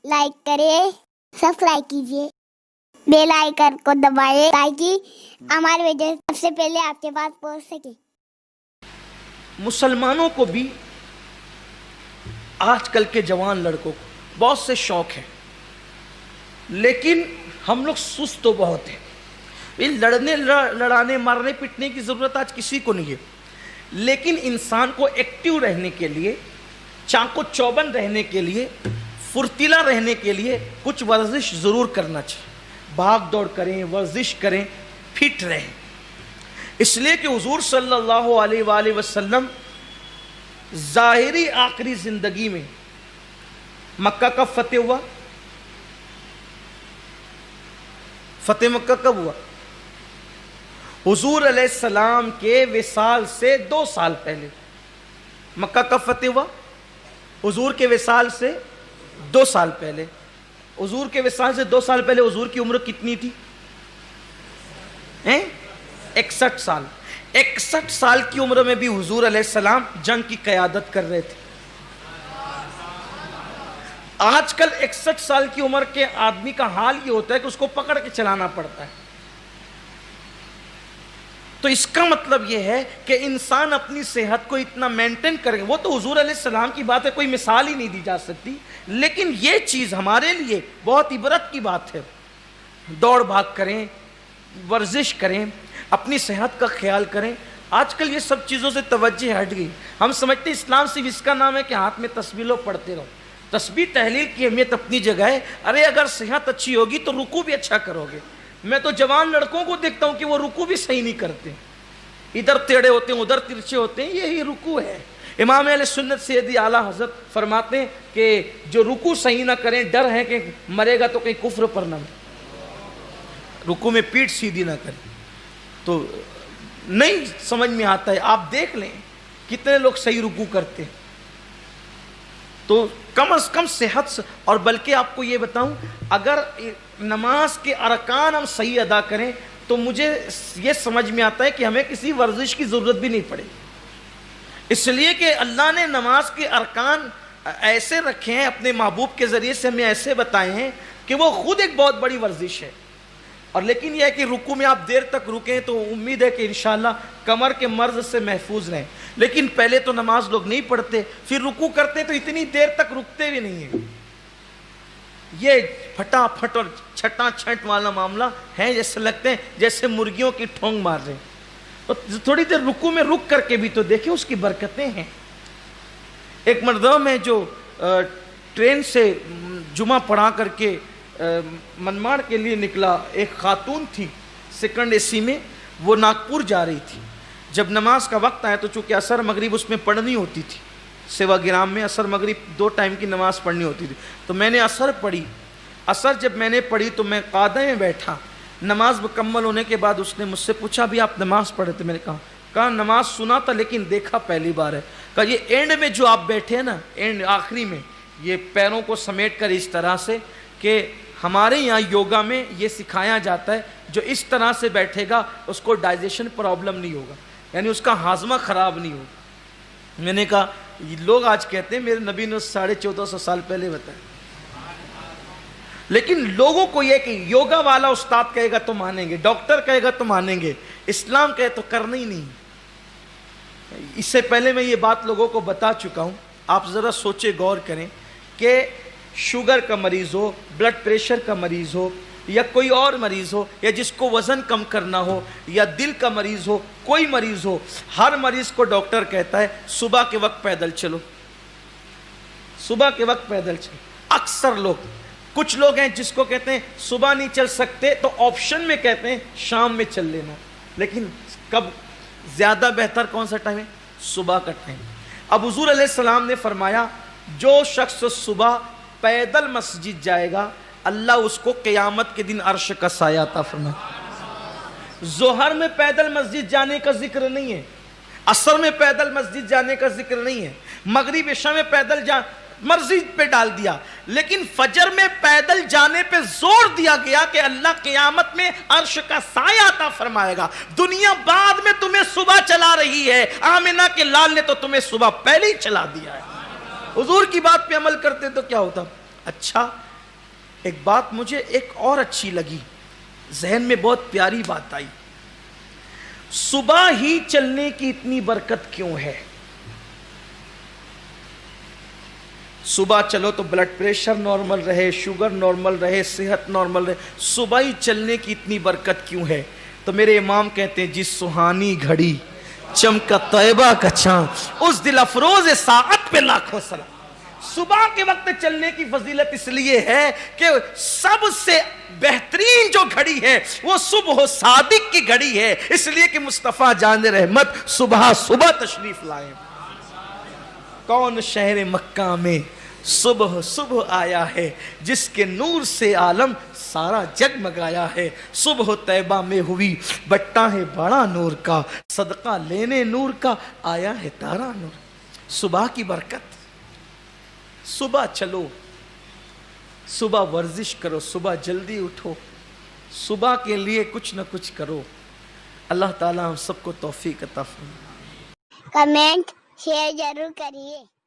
Like کریں، subscribe کیجیے، bell icon کو دبائیں تاکہ ہماری ویڈیو سب سے پہلے آپ کے پاس پہنچ سکے۔ مسلمانوں کو بھی آج کل کے جوان لڑکوں کو بہت سے شوق ہیں، لیکن ہم لوگ سست تو بہت ہیں۔ لڑانے مارنے پٹنے کی ضرورت آج کسی کو نہیں ہے، لیکن انسان کو ایکٹیو رہنے کے لیے، چاق و چوبند رہنے کے لیے، فرتیلا رہنے کے لیے کچھ ورزش ضرور کرنا چاہیے۔ بھاگ دوڑ کریں، ورزش کریں، فٹ رہیں۔ اس لیے کہ حضور صلی اللہ علیہ وآلہ وسلم ظاہری آخری زندگی میں مکہ کب فتح ہوا؟ فتح مکہ کب ہوا؟ حضور علیہ السلام کے وصال سے 2 سال پہلے۔ مکہ کب فتح ہوا؟ حضور کے وصال سے 2 سال پہلے۔ حضور کے وصال سے 2 سال پہلے حضور کی عمر کتنی تھی؟ 61 سال۔ 61 سال کی عمر میں بھی حضور علیہ السلام جنگ کی قیادت کر رہے تھے۔ آج کل 61 سال کی عمر کے آدمی کا حال یہ ہوتا ہے کہ اس کو پکڑ کے چلانا پڑتا ہے۔ تو اس کا مطلب یہ ہے کہ انسان اپنی صحت کو اتنا مینٹین کرے، وہ تو حضور علیہ السلام کی بات ہے، کوئی مثال ہی نہیں دی جا سکتی، لیکن یہ چیز ہمارے لیے بہت عبرت کی بات ہے۔ دوڑ بھاگ کریں، ورزش کریں، اپنی صحت کا خیال کریں۔ آج کل یہ سب چیزوں سے توجہ ہٹ گئی۔ ہم سمجھتے ہیں اسلام صرف اس کا نام ہے کہ ہاتھ میں تسبیح لو، پڑھتے رہو۔ تسبیح تحلیل کی اہمیت اپنی جگہ ہے۔ ارے اگر صحت اچھی ہوگی تو رکوع بھی اچھا کرو گے۔ میں تو جوان لڑکوں کو دیکھتا ہوں کہ وہ رکوع بھی صحیح نہیں کرتے، ادھر ٹیڑھے ہوتے ہیں، ادھر ترچھے ہوتے ہیں۔ یہی رکوع ہے۔ امام اہل سنت سیدی اعلیٰ حضرت فرماتے ہیں کہ جو رکوع صحیح نہ کریں، ڈر ہے کہ مرے گا تو کہیں کفر پر نہ مرے، رکوع میں پیٹھ سیدھی نہ کریں۔ تو نہیں سمجھ میں آتا ہے، آپ دیکھ لیں کتنے لوگ صحیح رکوع کرتے ہیں۔ تو کم از کم صحت، اور بلکہ آپ کو یہ بتاؤں، اگر نماز کے ارکان ہم صحیح ادا کریں تو مجھے یہ سمجھ میں آتا ہے کہ ہمیں کسی ورزش کی ضرورت بھی نہیں پڑے، اس لیے کہ اللہ نے نماز کے ارکان ایسے رکھے ہیں، اپنے محبوب کے ذریعے سے ہمیں ایسے بتائے ہیں کہ وہ خود ایک بہت بڑی ورزش ہے۔ اور لیکن یہ ہے کہ رکوع میں آپ دیر تک رکیں تو امید ہے کہ انشاءاللہ کمر کے مرض سے محفوظ رہیں۔ لیکن پہلے تو نماز لوگ نہیں پڑھتے، پھر رکوع کرتے تو اتنی دیر تک رکتے بھی نہیں ہیں۔ یہ پھٹا پھٹ اور چھٹا چھٹ والا معاملہ ہے، جیسے لگتے ہیں جیسے مرغیوں کی ٹھونگ مار رہے ہیں۔ تو تھوڑی دیر رکوع میں رک کر کے بھی تو دیکھیں، اس کی برکتیں ہیں۔ ایک مرتبہ میں جو ٹرین سے جمعہ پڑھا کر کے منماڑ کے لیے نکلا، ایک خاتون تھی سیکنڈ AC میں، وہ ناگپور جا رہی تھی۔ جب نماز کا وقت آیا تو چونکہ عصر مغرب اس میں پڑھنی ہوتی تھی، سیوا گرام میں عصر مغرب 2 ٹائم کی نماز پڑھنی ہوتی تھی، تو میں نے عصر پڑھی۔ عصر جب میں نے پڑھی تو میں قاعدہ میں بیٹھا۔ نماز مکمل ہونے کے بعد اس نے مجھ سے پوچھا بھی آپ نماز پڑھے تھے؟ میں نے کہا نماز سنا تھا لیکن دیکھا پہلی بار ہے۔ کہا یہ اینڈ میں جو آپ بیٹھے ہیں نا، اینڈ آخری میں، یہ پیروں کو سمیٹ کر اس طرح سے، کہ ہمارے یہاں یوگا میں یہ سکھایا جاتا ہے جو اس طرح سے بیٹھے گا اس کو ڈائجیشن پرابلم نہیں ہوگا، یعنی اس کا ہاضمہ خراب نہیں ہوگا۔ میں نے کہا لوگ آج کہتے ہیں میرے نبی نے 1450 سال پہلے بتایا، لیکن لوگوں کو یہ کہ یوگا والا استاد کہے گا تو مانیں گے، ڈاکٹر کہے گا تو مانیں گے، اسلام کہے تو کرنا ہی نہیں۔ اس سے پہلے میں یہ بات لوگوں کو بتا چکا ہوں، آپ ذرا سوچے غور کریں کہ شوگر کا مریض ہو، بلڈ پریشر کا مریض ہو، یا کوئی اور مریض ہو، یا جس کو وزن کم کرنا ہو، یا دل کا مریض ہو، کوئی مریض ہو، ہر مریض کو ڈاکٹر کہتا ہے صبح کے وقت پیدل چلو، صبح کے وقت پیدل چلو۔ اکثر لوگ، کچھ لوگ ہیں جس کو کہتے ہیں صبح نہیں چل سکتے تو آپشن میں کہتے ہیں شام میں چل لینا، لیکن کب زیادہ بہتر کون سا ٹائم ہے؟ صبح کا ٹائم۔ اب حضور علیہ السلام نے فرمایا جو شخص صبح پیدل مسجد جائے گا اللہ اس کو قیامت کے دن عرش کا سایہ عطا فرمائے۔ ظہر میں پیدل مسجد جانے کا ذکر نہیں ہے، عصر میں پیدل مسجد جانے کا ذکر نہیں ہے، مغرب عشاء میں پیدل مسجد پہ ڈال دیا، لیکن فجر میں پیدل جانے پہ زور دیا گیا کہ اللہ قیامت میں عرش کا سایہ عطا فرمائے گا۔ دنیا بعد میں تمہیں صبح چلا رہی ہے، آمنہ کے لال نے تو تمہیں صبح پہلے ہی چلا دیا ہے۔ حضور کی بات پہ عمل کرتے تو کیا ہوتا؟ اچھا ایک بات مجھے ایک اور اچھی لگی، ذہن میں بہت پیاری بات آئی، صبح ہی چلنے کی اتنی برکت کیوں ہے؟ صبح چلو تو بلڈ پریشر نارمل رہے، شوگر نارمل رہے، صحت نارمل رہے، صبح ہی چلنے کی اتنی برکت کیوں ہے؟ تو میرے امام کہتے ہیں جس سہانی گھڑی چمکا طیبہ کا چاند، اس دل افروز ساعت پہ لاکھوں سلام۔ صبح کے وقت چلنے کی فضیلت اس لیے ہے کہ سب سے بہترین جو گھڑی ہے وہ صبح صادق کی گھڑی ہے، اس لیے کہ مصطفیٰ جان رحمت صبح صبح تشریف لائے۔ کون شہر مکہ میں صبح صبح آیا ہے، جس کے نور سے عالم سارا جگمگایا ہے۔ صبح طیبہ میں ہوئی بٹا ہے بڑا نور کا، صدقہ لینے نور کا آیا ہے تارا نور۔ صبح کی برکت، صبح چلو، صبح ورزش کرو، صبح جلدی اٹھو، صبح کے لیے کچھ نہ کچھ کرو۔ اللہ تعالیٰ ہم سب کو توفیق عطا فرمائے۔ کمنٹ شیئر ضرور کریے۔